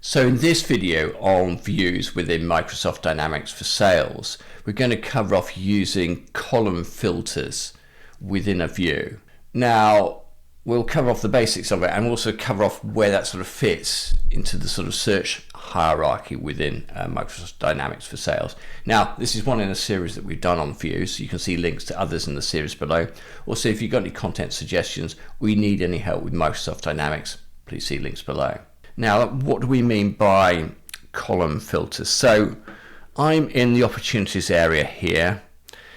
So in this video on views within Microsoft Dynamics for Sales, we're going to cover off using column filters within a view. Now, we'll cover off the basics of it and also cover off where that sort of fits into the sort of search hierarchy within Microsoft Dynamics for Sales. Now, this is one in a series that we've done on views. You can see links to others in the series below. Also, if you've got any content suggestions or you need any help with Microsoft Dynamics, please see links below. Now, what do we mean by column filters? So I'm in the opportunities area here.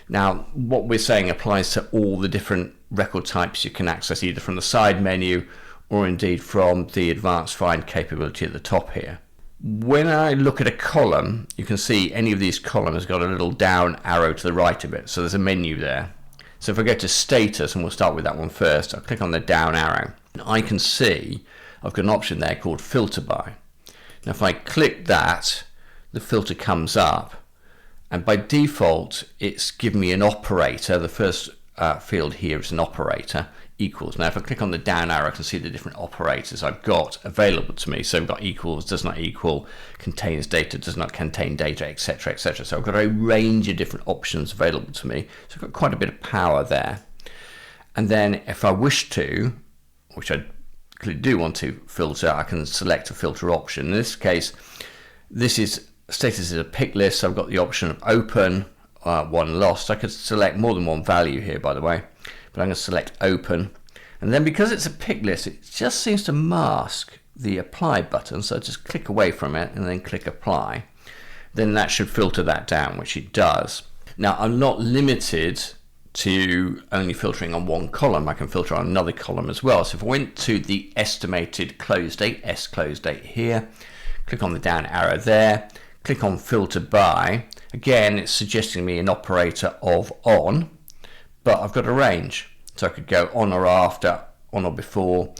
Now, what we're saying applies to all the different record types you can access, either from the side menu or indeed from the advanced find capability at the top here. When I look at a column, you can see any of these columns got a little down arrow to the right of it. So there's a menu there. So if I go to status, and we'll start with that one first, I'll click on the down arrow. And I can see I've got an option there called filter by. Now if I click that, the filter comes up, and by default it's given me an operator. The first field here is an operator, equals. Now if I click on the down arrow, I can see the different operators I've got available to me. So I've got equals, does not equal, contains data, does not contain data, etc, etc. So I've got a range of different options available to me. So I've got quite a bit of power there. And then if I wish to, which I do want to filter, I can select a filter option. In this case, this is status is a pick list, so I've got the option of open, one lost. I could select more than one value here, by the way, but I'm going to select open. And then because it's a pick list, it just seems to mask the apply button, so just click away from it and then click apply. Then that should filter that down, which it does. Now, I'm not limited to only filtering on one column. I can filter on another column as well. So if I went to the estimated close date, S close date here, click on the down arrow there, click on filter by. Again, it's suggesting me an operator of on, but I've got a range. So I could go on or after, on or before,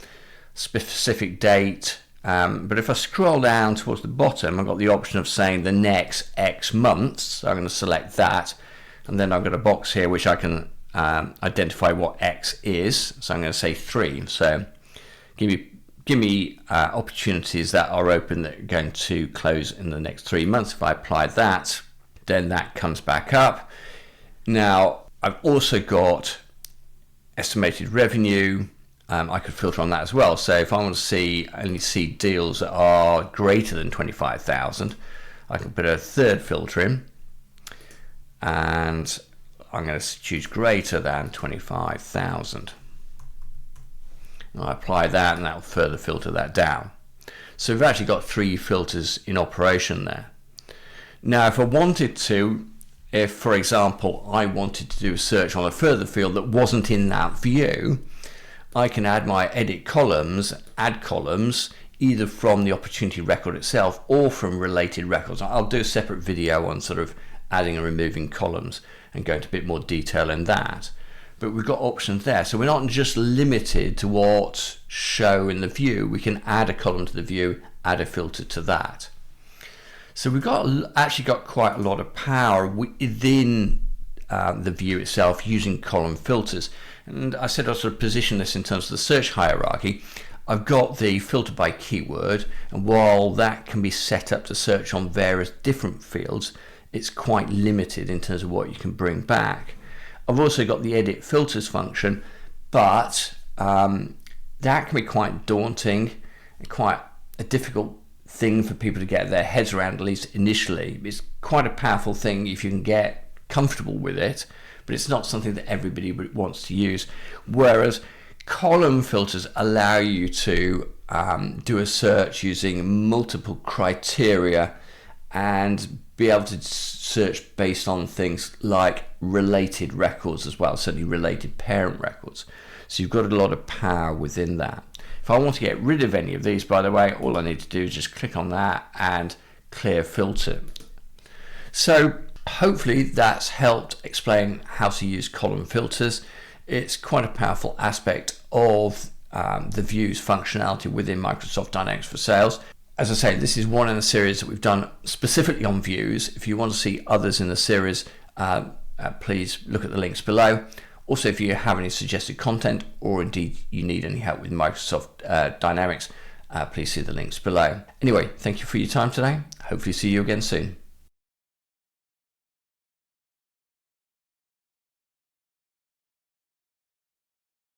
specific date. But if I scroll down towards the bottom, I've got the option of saying the next X months. So I'm going to select that. And then I've got a box here which I can identify what X is. So I'm going to say 3. So give me opportunities that are open that are going to close in the next 3 months. If I apply that, then that comes back up. Now I've also got estimated revenue. I could filter on that as well. So if I want to only see deals that are greater than 25,000, I can put a third filter in. And I'm going to choose greater than 25,000. I apply that and that will further filter that down. So we've actually got 3 filters in operation there. Now if I wanted to, if for example I wanted to do a search on a further field that wasn't in that view, I can add my edit columns, add columns, either from the opportunity record itself or from related records. I'll do a separate video on sort of adding and removing columns and go into a bit more detail in that. But we've got options there, so we're not just limited to what's shown in the view. We can add a column to the view, add a filter to that. So we've actually got quite a lot of power within the view itself using column filters. And I said I'll sort of position this in terms of the search hierarchy. I've got the filter by keyword, and while that can be set up to search on various different fields, it's quite limited in terms of what you can bring back. I've also got the edit filters function, but that can be quite daunting and quite a difficult thing for people to get their heads around, at least initially. It's quite a powerful thing if you can get comfortable with it, but it's not something that everybody wants to use. Whereas column filters allow you to do a search using multiple criteria and be able to search based on things like related records as well, certainly related parent records. So you've got a lot of power within that. If I want to get rid of any of these, by the way, all I need to do is just click on that and clear filter. So hopefully that's helped explain how to use column filters. It's quite a powerful aspect of the views functionality within Microsoft Dynamics for Sales. As I say, this is one in a series that we've done specifically on views. If you want to see others in the series, please look at the links below. Also, if you have any suggested content or indeed you need any help with Microsoft Dynamics, please see the links below. Anyway, thank you for your time today. Hopefully see you again soon.